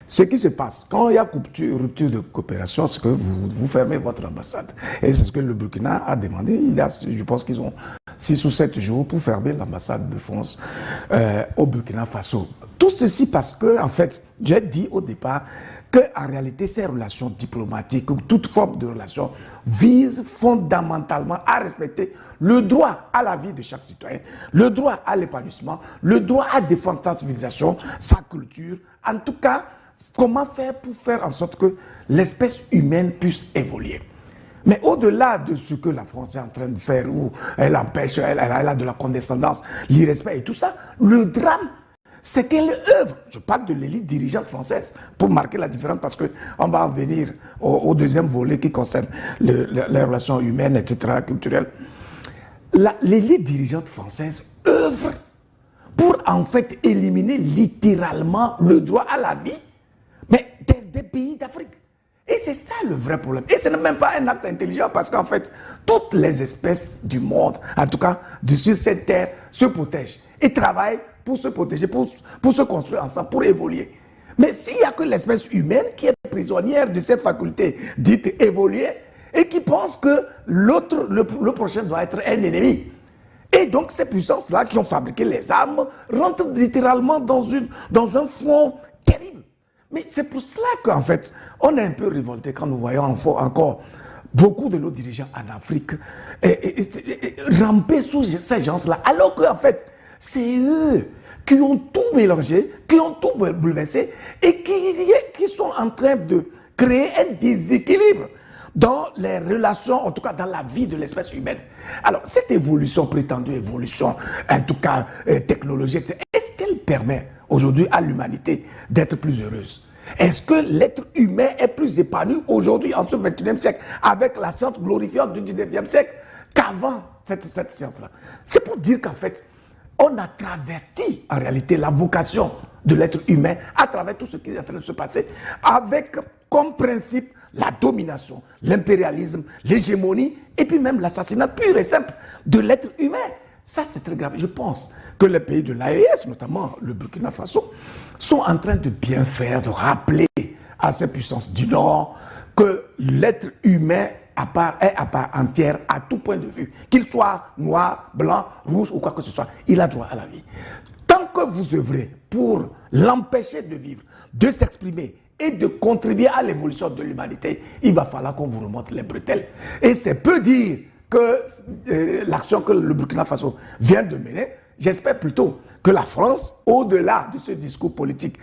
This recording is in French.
Ce qui se passe, quand il y a rupture de coopération, c'est que vous fermez votre ambassade. Et c'est ce que le Burkina a demandé. Je pense qu'ils ont 6 ou 7 jours pour fermer l'ambassade de France au Burkina Faso. Tout ceci parce que, en fait, j'ai dit au départ qu'en réalité, ces relations diplomatiques ou toute forme de relation visent fondamentalement à respecter le droit à la vie de chaque citoyen, le droit à l'épanouissement, le droit à défendre sa civilisation, sa culture. En tout cas, comment faire pour faire en sorte que l'espèce humaine puisse évoluer. Mais au-delà de ce que la France est en train de faire, où elle empêche, elle a de la condescendance, l'irrespect et tout ça, le drame, c'est qu'elle œuvre. Je parle de l'élite dirigeante française pour marquer la différence parce qu'on va en venir au deuxième volet qui concerne les relations humaines, etc., culturelles. L'élite dirigeante française œuvre pour en fait éliminer littéralement le droit à la vie, mais des pays d'Afrique. Et c'est ça le vrai problème. Et ce n'est même pas un acte intelligent parce qu'en fait, toutes les espèces du monde, en tout cas sur cette terre, se protègent et travaillent pour se protéger, pour se construire ensemble, pour évoluer. Mais s'il n'y a que l'espèce humaine qui est prisonnière de ses facultés dites évoluer et qui pense que l'autre, le prochain doit être un ennemi. Et donc ces puissances-là qui ont fabriqué les armes rentrent littéralement dans un front terrible. Mais c'est pour cela qu'en fait, on est un peu révolté quand nous voyons encore beaucoup de nos dirigeants en Afrique ramper sous ces gens-là, alors qu'en fait, c'est eux qui ont tout mélangé, qui ont tout bouleversé et qui sont en train de créer un déséquilibre dans les relations, en tout cas dans la vie de l'espèce humaine. Alors, cette évolution, prétendue évolution, en tout cas technologique, est-ce qu'elle permet aujourd'hui à l'humanité d'être plus heureuse? Est-ce que l'être humain est plus épanoui aujourd'hui, en ce 21e siècle, avec la science glorifiante du 19e siècle, qu'avant cette science-là? C'est pour dire qu'en fait, on a travesti en réalité la vocation de l'être humain à travers tout ce qui est en train de se passer, avec comme principe la domination, l'impérialisme, l'hégémonie, et puis même l'assassinat pur et simple de l'être humain. Ça, c'est très grave. Je pense que les pays de l'AES, notamment le Burkina Faso, sont en train de bien faire, de rappeler à ces puissances du Nord que l'être humain est à part entière à tout point de vue. Qu'il soit noir, blanc, rouge ou quoi que ce soit, il a droit à la vie. Tant que vous œuvrez pour l'empêcher de vivre, de s'exprimer et de contribuer à l'évolution de l'humanité, il va falloir qu'on vous remonte les bretelles. Et c'est peu dire que l'action que le Burkina Faso vient de mener, j'espère plutôt que la France, au-delà de ce discours politique